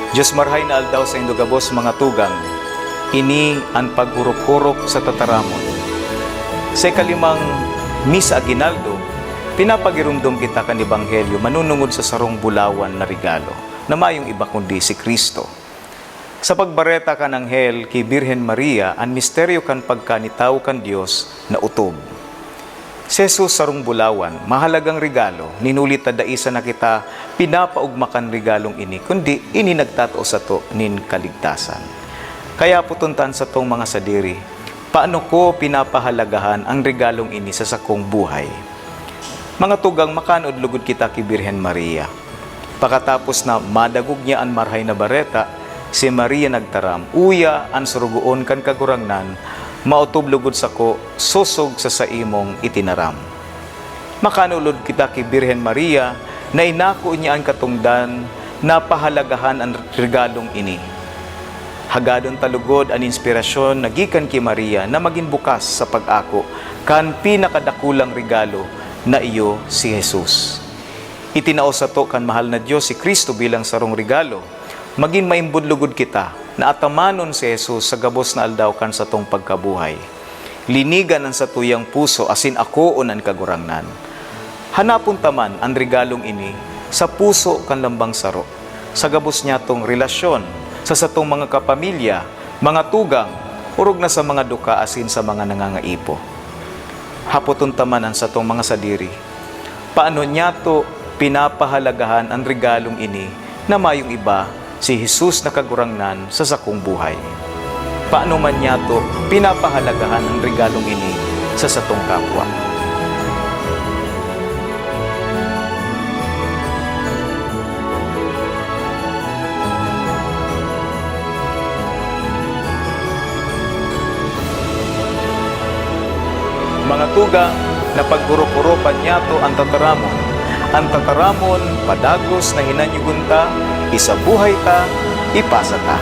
Diyos marhay na aldaw sa indugabos mga tugang, ini ang paghurok-hurok sa tataramon. Sa ikalimang Misa Aguinaldo, pinapagirumdum kita kan Ebanghelyo manunungod sa sarong bulawan na regalo, na mayong iba kundi si Kristo. Sa pagbareta kan Anghel kay Birhen Maria, ang misteryo kan pagkanitaw kan Dios na utob. Si Jesus sarong bulawan, mahalagang regalo, ninulit na daisa na kita pinapaugmakan regalong ini, kundi ini nagtatao sa to nin kaligtasan. Kaya putuntan sa tong mga sadiri, paano ko pinapahalagahan ang regalong ini sa sakong buhay? Mga tugang, makanood lugod kita kay Birhen Maria. Pakatapos na madagog niya ang marhay na bareta, si Maria nagtaram, uya ang surugoon kan kagurangnan, mautob lugod sa ko, susog sa saimong itinaram. Makanulod kita kay Birhen Maria, na inako niya ang katungdan, na pahalagahan ang regalong ini. Hagadon talugod ang inspirasyon nagikan kay Maria na maging bukas sa pag-ako kan pinakadakulang regalo na iyo si Jesus. Itinao sa to kan mahal na Diyos si Kristo bilang sarong regalo, maging maimbudlugod kita na atamanon si Jesus sa gabos na aldaw kan sa tong pagkabuhay. Linigan ang sa tuyang puso asin akoon ang kagurangnan. Hanapon taman ang regalong ini sa puso kan lambang saro, sa gabos niya tong relasyon sa satong mga kapamilya, mga tugang, urog na sa mga duka asin sa mga nangangaipo. Hapoton taman ang satong mga sadiri, paano niya to pinapahalagahan ang regalong ini na mayong iba si Jesus na kagurangnan sa sakong buhay. Paano man niya to pinapahalagahan ang regalong ini sa satong kapwa. Mga tugang, na paggurop-uropan niya to ang tataramon. Ang tataramon, padagos na hinanyugunta, isabuhay ta, ipasa ta.